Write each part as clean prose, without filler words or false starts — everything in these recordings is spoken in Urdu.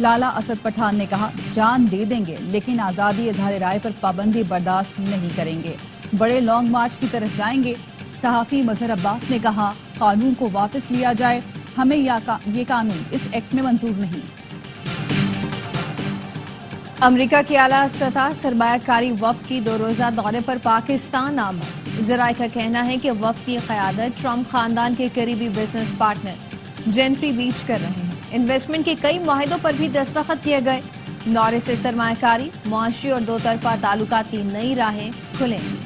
لالا اسد پٹھان نے کہا جان دے دیں گے لیکن آزادی اظہار رائے پر پابندی برداشت نہیں کریں گے، بڑے لانگ مارچ کی طرف جائیں گے۔ صحافی مظہر عباس نے کہا قانون کو واپس لیا جائے، ہمیں یہ قانون اس ایکٹ میں منظور نہیں۔ امریکہ کے اعلیٰ سطح سرمایہ کاری وفد کی 2 روزہ دورے پر پاکستان آمد۔ ذرائع کا کہنا ہے کہ وفد کی قیادت ٹرمپ خاندان کے قریبی بزنس پارٹنر جنٹری بیچ کر رہے ہیں۔ انویسٹمنٹ کے کئی معاہدوں پر بھی دستخط کیے گئے۔ دورے سے سرمایہ کاری، معاشی اور 2 طرفہ تعلقات کی نئی راہیں کھلیں گی۔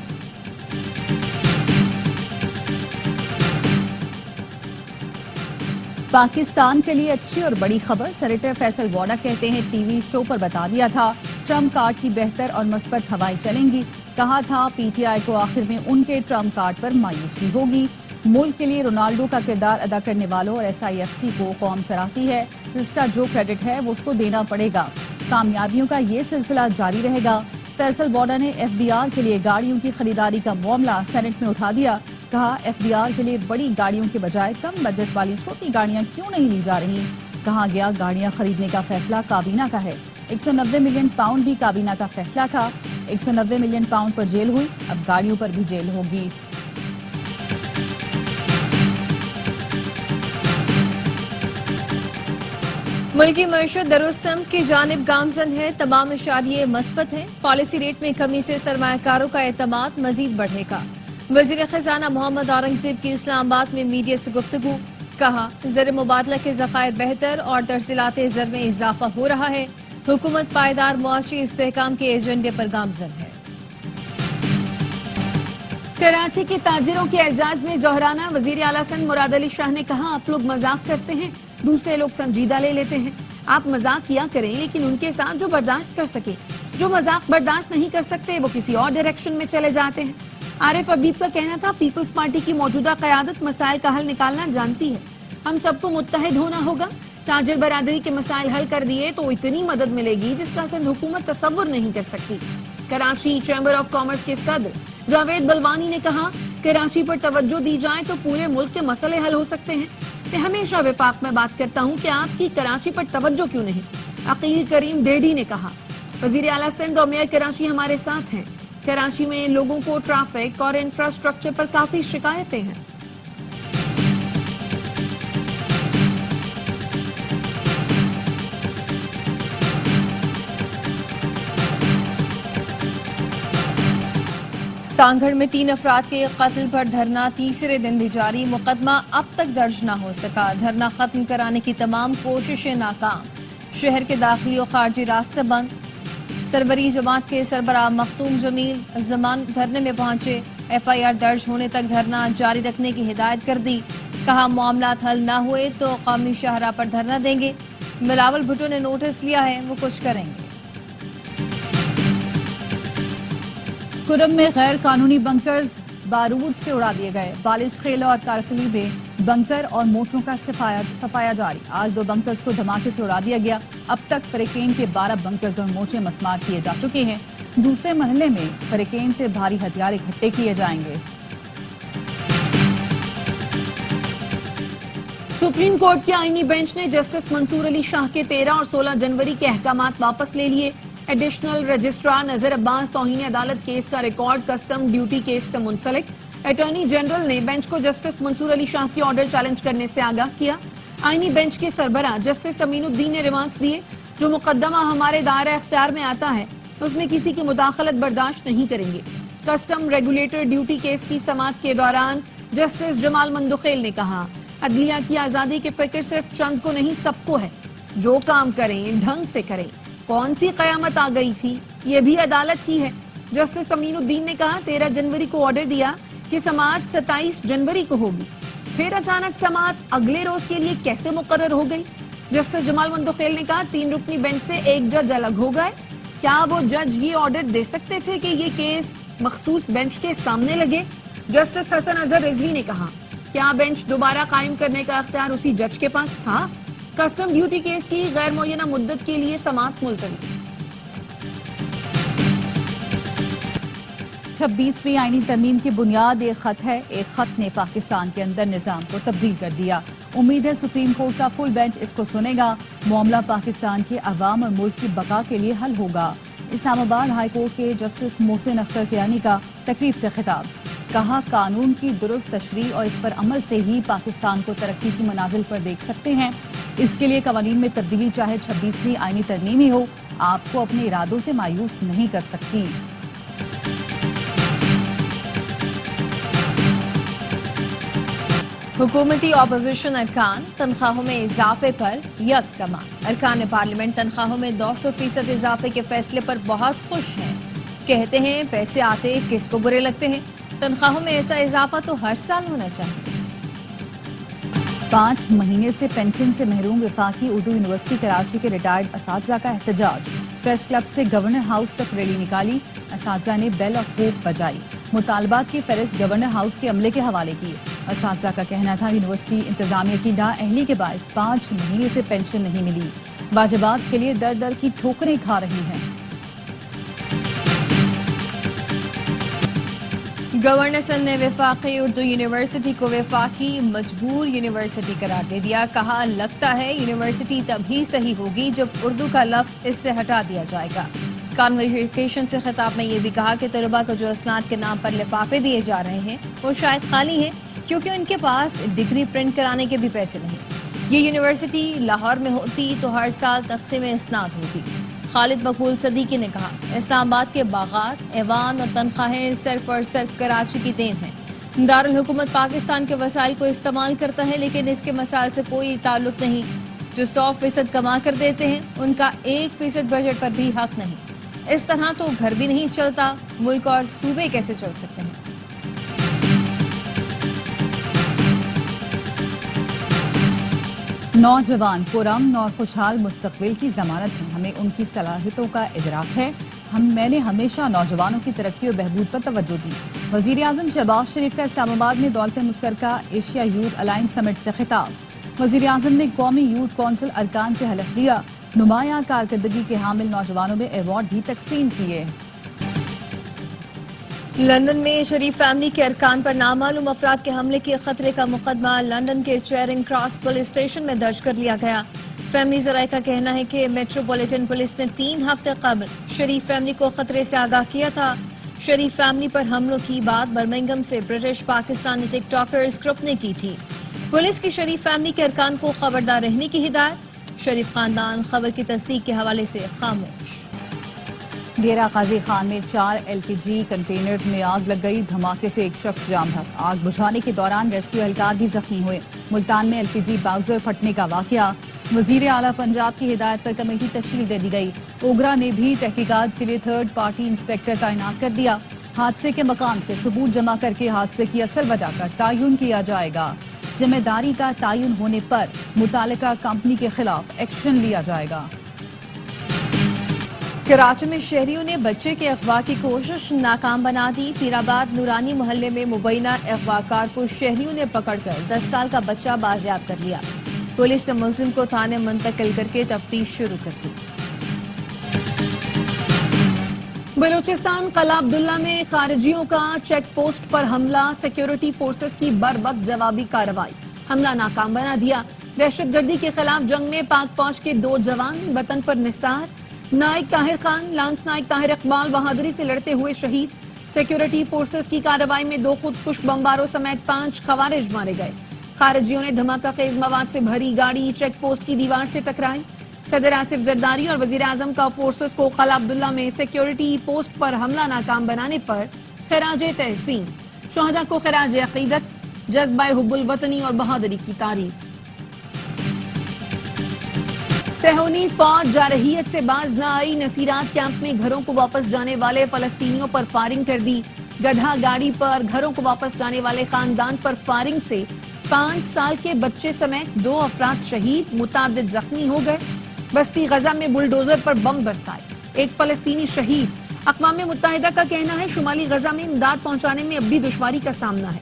پاکستان کے لیے اچھی اور بڑی خبر، سینیٹر فیصل ووڈا کہتے ہیں ٹی وی شو پر بتا دیا تھا ٹرمپ کارڈ کی بہتر اور مثبت ہوائیں چلیں گی، کہا تھا پی ٹی آئی کو آخر میں ان کے ٹرمپ کارڈ پر مایوسی ہوگی۔ ملک کے لیے رونالڈو کا کردار ادا کرنے والوں اور ایس آئی ایف سی کو قوم سراہتی ہے، جس کا جو کریڈٹ ہے وہ اس کو دینا پڑے گا، کامیابیوں کا یہ سلسلہ جاری رہے گا۔ فیصل ووڈا نے ایف بی آر کے لیے گاڑیوں کی خریداری کا معاملہ سینٹ میں اٹھا دیا، کہا ایف بی آر کے لیے بڑی گاڑیوں کے بجائے کم بجٹ والی چھوٹی گاڑیاں کیوں نہیں لی جا رہی، کہا گیا گاڑیاں خریدنے کا فیصلہ کابینہ کا ہے۔ 190 ملین پاؤنڈ بھی کابینہ کا فیصلہ تھا، 190 ملین پاؤنڈ پر جیل ہوئی، اب گاڑیوں پر بھی جیل ہوگی۔ ملکی معیشت درست سمت کی جانب گامزن ہے، تمام اشاریے مثبت ہیں، پالیسی ریٹ میں کمی سے سرمایہ کاروں کا اعتماد مزید بڑھے گا۔ وزیر خزانہ محمد اورنگزیب کی اسلام آباد میں میڈیا سے گفتگو، کہا زر مبادلہ کے ذخائر بہتر اور ترسیلات زر میں اضافہ ہو رہا ہے، حکومت پائیدار معاشی استحکام کے ایجنڈے پر گامزن ہے۔ کراچی کے تاجروں کے اعزاز میں ظہرانہ، وزیر اعلیٰ سندھ مراد علی شاہ نے کہا آپ لوگ مذاق کرتے ہیں، دوسرے لوگ سنجیدہ لے لیتے ہیں، آپ مذاق کیا کریں لیکن ان کے ساتھ جو برداشت کر سکے، جو مذاق برداشت نہیں کر سکتے وہ کسی اور ڈائریکشن میں چلے جاتے ہیں۔ عارف حبیب کا کہنا تھا پیپلز پارٹی کی موجودہ قیادت مسائل کا حل نکالنا جانتی ہے، ہم سب کو متحد ہونا ہوگا، تاجر برادری کے مسائل حل کر دیے تو اتنی مدد ملے گی جس کا سندھ حکومت تصور نہیں کر سکتی۔ کراچی چیمبر آف کامرس کے صدر جاوید بلوانی نے کہا کراچی پر توجہ دی جائے تو پورے ملک کے مسئلے حل ہو سکتے ہیں، میں ہمیشہ وفاق میں بات کرتا ہوں کہ آپ کی کراچی پر توجہ کیوں نہیں، عقیل کریم ڈیڈی نے کہا۔ وزیر اعلیٰ سندھ اور میئر کراچی ہمارے ساتھ ہیں، کراچی میں لوگوں کو ٹریفک اور انفراسٹرکچر پر کافی شکایتیں ہیں۔ سانگھڑ میں 3 افراد کے قتل پر دھرنا تیسرے دن بھی جاری، مقدمہ اب تک درج نہ ہو سکا، دھرنا ختم کرانے کی تمام کوششیں ناکام، شہر کے داخلی اور خارجی راستے بند۔ سربری جماعت کے سربراہ مختوم جمیل زمان دھرنے میں پہنچے، ایف آئی آر درج ہونے تک دھرنا جاری رکھنے کی ہدایت کر دی، کہا معاملات حل نہ ہوئے تو قومی شاہراہ پر دھرنا دیں گے، بلاول بھٹو نے نوٹس لیا ہے وہ کچھ کریں گے۔ کرم میں غیر قانونی بنکرز بارود سے اڑا دیے گئے، بالش خیلہ اور کارکلی میں بنکر اور موٹروں کا صفایا جاری، آج 2 بنکرز کو دھماکے سے اڑا دیا گیا، اب تک فریقین کے 12 بنکرز اور موچے مسمار کیے جا چکے ہیں، دوسرے مرحلے میں فریقین سے بھاری ہتھیار اکٹھے کیے جائیں گے۔ سپریم کورٹ کے آئینی بینچ نے جسٹس منصور علی شاہ کے 13 اور 16 جنوری کے احکامات واپس لے لیے، ایڈیشنل رجسٹرار نذیر عباس توہین عدالت کیس کا ریکارڈ کسٹم ڈیوٹی کیس سے منسلک، اٹارنی جنرل نے بینچ کو جسٹس منصور علی شاہ کی آرڈر چیلنج کرنے سے آگاہ کیا، آئینی بینچ کے سربراہ جسٹس امین الدین نے ریمارکس دیے جو مقدمہ ہمارے دائرہ اختیار میں آتا ہے اس میں کسی کی مداخلت برداشت نہیں کریں گے۔ کسٹم ریگولیٹر ڈیوٹی کیس کی سماعت کے دوران جسٹس جمال مندخیل نے کہا عدلیہ کی آزادی کی فکر صرف چند کو نہیں سب کو ہے، جو کام کریں ڈھنگ سے کریں، کون سی قیامت آ گئی تھی، یہ بھی عدالت ہی ہے۔ جسٹس امین الدین نے کہا 13 جنوری کو آرڈر دیا کہ سماعت 27 جنوری کو ہوگی، پھر اچانک سماعت اگلے روز کے لیے کیسے مقرر ہو گئی؟ جسٹس جمال مندخیل نے کہا 3 رکنی بینچ سے ایک جج الگ ہو گئے، کیا وہ جج یہ آرڈر دے سکتے تھے کہ یہ کیس مخصوص بینچ کے سامنے لگے؟ جسٹس حسن اظہر رضوی نے کہا کیا بینچ دوبارہ قائم کرنے کا اختیار اسی جج کے پاس تھا؟ کسٹم ڈیوٹی کیس کی غیر معینہ مدت کے لیے سماعت ملتوی۔ 26ویں آئینی ترمیم کی بنیاد ایک خط ہے، ایک خط نے پاکستان کے اندر نظام کو تبدیل کر دیا، امید ہے سپریم کورٹ کا فل بینچ اس کو سنے گا. معاملہ پاکستان کے عوام اور ملک کی بقا کے لیے حل ہوگا. اسلام آباد ہائی کورٹ کے جسٹس محسن اختر کیانی کا تقریب سے خطاب. کہا قانون کی درست تشریح اور اس پر عمل سے ہی پاکستان کو ترقی کی منازل پر دیکھ سکتے ہیں. اس کے لیے قوانین میں تبدیلی چاہے 26ویں آئینی ترمیم ہی ہو آپ کو اپنے ارادوں سے مایوس نہیں کر سکتی. حکومتی اپوزیشن ارکان تنخواہوں میں اضافے پر یکسماں. ارکان پارلیمنٹ تنخواہوں میں 200% اضافے کے فیصلے پر بہت خوش ہیں. کہتے ہیں پیسے آتے کس کو برے لگتے ہیں. تنخواہوں میں ایسا اضافہ تو ہر سال ہونا چاہیے. 5 مہینے سے پینشن سے محروم وفاقی اردو یونیورسٹی کراچی کے ریٹائرڈ اساتذہ کا احتجاج. پریس کلب سے گورنر ہاؤس تک ریلی نکالی. اساتذہ نے بیل آف ہوپ بجائی. مطالبات کی فہرست گورنر ہاؤس کے عملے کے حوالے کی. اساتذہ کا کہنا تھا یونیورسٹی انتظامیہ کی نااہلی کے باعث 5 مہینے سے پینشن نہیں ملی. واجبات کے لیے در در کی ٹھوکریں کھا رہی ہیں. گورنر سندھ نے وفاقی اردو یونیورسٹی کو وفاقی مجبور یونیورسٹی قرار دے دیا. کہا لگتا ہے یونیورسٹی تبھی صحیح ہوگی جب اردو کا لفظ اس سے ہٹا دیا جائے گا. کانویکیشن سے خطاب میں یہ بھی کہا کہ طلباء کو جو اسناد کے نام پر لفافے دیے جا رہے ہیں وہ شاید خالی ہیں کیونکہ ان کے پاس ڈگری پرنٹ کرانے کے بھی پیسے نہیں. یہ یونیورسٹی لاہور میں ہوتی تو ہر سال تقسیم اسناد ہوتی. خالد مقبول صدیقی نے کہا اسلام آباد کے باغات ایوان اور تنخواہیں صرف اور صرف کراچی کی دین ہیں. دارالحکومت پاکستان کے وسائل کو استعمال کرتا ہے لیکن اس کے مسائل سے کوئی تعلق نہیں. جو 100% کما کر دیتے ہیں ان کا 1% بجٹ پر بھی حق نہیں. اس طرح تو گھر بھی نہیں چلتا. ملک اور صوبے کیسے چل سکتے ہیں. نوجوان پرامن اور خوشحال مستقبل کی ضمانت ہیں. ہمیں ان کی صلاحیتوں کا ادراک ہے. میں نے ہمیشہ نوجوانوں کی ترقی اور بہبود پر توجہ دی. وزیر اعظم شہباز شریف کا اسلام آباد میں دولت مشترکہ ایشیا یوتھ الائنس سمٹ سے خطاب. وزیر اعظم نے قومی یوتھ کونسل ارکان سے حلف لیا. نمایاں کارکردگی کے حامل نوجوانوں میں ایوارڈ بھی تقسیم کیے. لندن میں شریف فیملی کے ارکان پر نامعلوم افراد کے حملے کے خطرے کا مقدمہ لندن کے چیرنگ کراس پولیس اسٹیشن میں درج کر لیا گیا. فیملی ذرائع کا کہنا ہے کہ میٹروپولیٹن پولیس نے 3 ہفتے قبل شریف فیملی کو خطرے سے آگاہ کیا تھا. شریف فیملی پر حملوں کی بات برمنگھم سے برٹش پاکستانی ٹک ٹاکرز گروپ نے کی تھی. پولیس کی شریف فیملی کے ارکان کو خبردار رہنے کی ہدایت. شریف خاندان خبر کی تصدیق کے حوالے سے خاموش. ڈیرہ قاضی خان میں 4 LPG کنٹینرز میں آگ لگ گئی. دھماکے سے ایک شخص جام بھگ. آگ بجھانے کے دوران ریسکیو اہلکار بھی زخمی ہوئے. ملتان میں LPG باؤزر پھٹنے کا واقعہ. وزیر اعلیٰ پنجاب کی ہدایت پر کمیٹی تشکیل دے دی گئی. اوگرا نے بھی تحقیقات کے لیے 3rd پارٹی انسپیکٹر تعینات کر دیا. حادثے کے مقام سے ثبوت جمع کر کے حادثے کی اصل وجہ کا تعین کیا جائے گا. ذمہ داری کا تعین ہونے پر متعلقہ کمپنی کے خلاف ایکشن لیا جائے گا. کراچی میں شہریوں نے بچے کے اغوا کی کوشش ناکام بنا دی. پیرآباد نورانی محلے میں مبینہ اغوا کار کو شہریوں نے پکڑ کر 10 سال کا بچہ بازیاب کر لیا. پولیس نے ملزم کو تھانے منتقل کر کے تفتیش شروع کر دی. بلوچستان قلعہ عبداللہ میں خارجیوں کا چیک پوسٹ پر حملہ. سیکیورٹی فورسز کی بربخت جوابی کارروائی. حملہ ناکام بنا دیا. دہشت گردی کے خلاف جنگ میں پاک فوج کے 2 جوان وطن پر نثار. نائک طاہر خان لانس نائک طاہر اقبال بہادری سے لڑتے ہوئے شہید. سیکیورٹی فورسز کی کارروائی میں 2 خودکش بمباروں سمیت 5 خوارج مارے گئے. خارجیوں نے دھماکہ خیز مواد سے بھری گاڑی چیک پوسٹ کی دیوار سے ٹکرائی. صدر آصف زرداری اور وزیر اعظم کا فورسز کو قلعہ عبداللہ میں سیکیورٹی پوسٹ پر حملہ ناکام بنانے پر خراج تحسین. شہداء کو خراج عقیدت. جذبہ حب الوطنی اور بہادری کی تعریف. صہیونی فوج جارحیت سے باز نہ آئی. نصیرات کیمپ میں گھروں کو واپس جانے والے فلسطینیوں پر فائرنگ کر دی. گدھا گاڑی پر گھروں کو واپس جانے والے خاندان پر فائرنگ سے 5 سال کے بچے سمیت 2 افراد شہید. متعدد زخمی ہو گئے. بستی غزہ میں بلڈوزر پر بم برسائے. 1 فلسطینی شہید. اقوام متحدہ کا کہنا ہے شمالی غزہ میں امداد پہنچانے میں اب بھی دشواری کا سامنا ہے.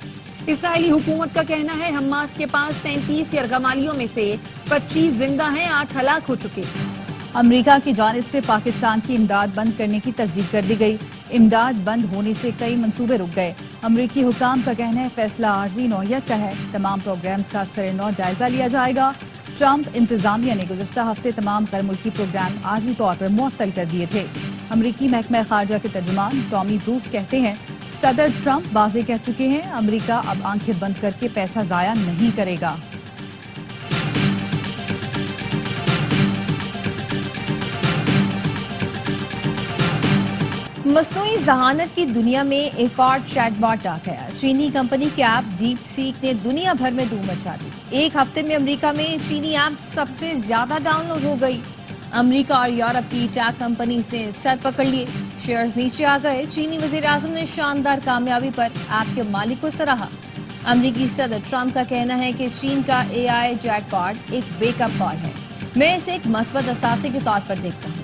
اسرائیلی حکومت کا کہنا ہے حماس کے پاس 33 یرغمالیوں میں سے 25 زندہ ہیں. 8 ہلاک ہو چکے. امریکہ کی جانب سے پاکستان کی امداد بند کرنے کی تصدیق کر دی گئی. امداد بند ہونے سے کئی منصوبے رک گئے۔ امریکی حکام کا کہنا ہے فیصلہ عارضی نوعیت کا ہے، تمام پروگرامز کا سر نو جائزہ لیا جائے گا۔ ٹرمپ انتظامیہ نے گزشتہ ہفتے تمام غیر ملکی پروگرام عارضی طور پر معطل کر دیے تھے۔ امریکی محکمہ خارجہ کے ترجمان ٹامی بروس کہتے ہیں صدر ٹرمپ واضح کہہ چکے ہیں امریکہ اب آنکھیں بند کر کے پیسہ ضائع نہیں کرے گا۔ مصنوعی ذہانت کی دنیا میں ایک اور چیٹ باٹ آ گیا۔ چینی کمپنی کے ایپ ڈیپ سیک نے دنیا بھر میں دھوم مچا دی۔ ایک ہفتے میں امریکہ میں چینی ایپ سب سے زیادہ ڈاؤن لوڈ ہو گئی۔ امریکہ اور یورپ کی ٹیک کمپنی سے سر پکڑ لیے، شیئرز نیچے آ گئے۔ چینی وزیر اعظم نے شاندار کامیابی پر ایپ کے مالک کو سراہا۔ امریکی صدر ٹرمپ کا کہنا ہے کہ چین کا اے آئی چیٹ باٹ ایک ویک اپ کال ہے۔ میں اسے ایک مثبت اثاثے کے طور پر دیکھتا ہوں۔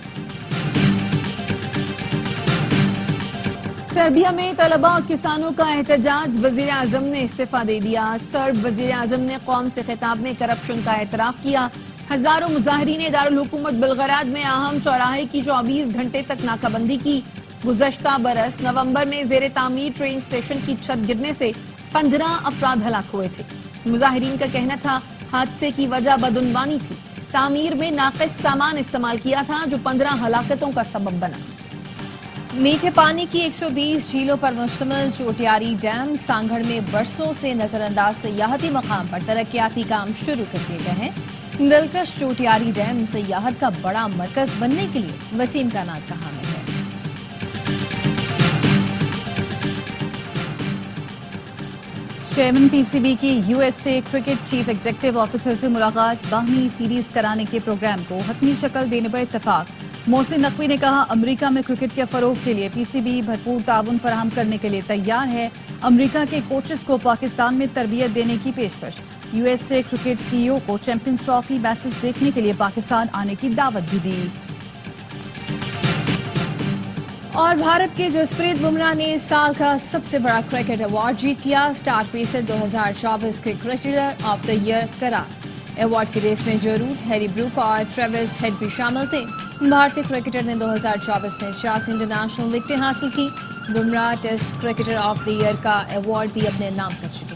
سربیا میں طلباء اور کسانوں کا احتجاج، وزیر اعظم نے استعفیٰ دے دیا۔ سرب وزیر اعظم نے قوم سے خطاب میں کرپشن کا اعتراف کیا۔ ہزاروں مظاہرین دارالحکومت بلغراد میں اہم چوراہے کی 24 گھنٹے تک ناکہ بندی کی۔ گزشتہ برس نومبر میں زیر تعمیر ٹرین اسٹیشن کی چھت گرنے سے 15 افراد ہلاک ہوئے تھے۔ مظاہرین کا کہنا تھا حادثے کی وجہ بدعنوانی تھی، تعمیر میں ناقص سامان استعمال کیا تھا جو 15 ہلاکتوں کا سبب بنا۔ میٹھے پانی کی 120 جھیلوں پر مشتمل چوٹیاری ڈیم سانگھڑ میں برسوں سے نظر انداز سیاحتی مقام پر ترقیاتی کام شروع کر دیے گئے ہیں۔ دلکش چوٹیاری ڈیم سیاحت کا بڑا مرکز بننے کے لیے وسیع امکانات کا حامل ہے۔ چیئرمین پی سی بی کی U S A cricket chief executive officer سے ملاقات، باہمی سیریز کرانے کے پروگرام کو حتمی شکل دینے پر اتفاق۔ محسن نقوی نے کہا امریکہ میں کرکٹ کے فروغ کے لیے پی سی بی بھرپور تعاون فراہم کرنے کے لیے تیار ہے۔ امریکہ کے کوچز کو پاکستان میں تربیت دینے کی پیشکش۔ یو ایس اے کرکٹ سی ای او کو چیمپئنز ٹرافی میچز دیکھنے کے لیے پاکستان آنے کی دعوت بھی دی۔ اور بھارت کے جسپریت بمراہ نے سال کا سب سے بڑا کرکٹ ایوارڈ جیت لیا، اسٹار پیسر 2024 کے کرکٹر آف دا ایئر قرار۔ ایوارڈ کی ریس میں جو روٹ، ہیری بروک اور ٹریوس ہیڈ بھی شامل تھے۔ بھارتی کرکٹر نے 2024 میں 86 انٹرنیشنل وکٹیں حاصل کی۔ بمراہ test cricketer of the year کا ایوارڈ بھی اپنے نام کر چکے۔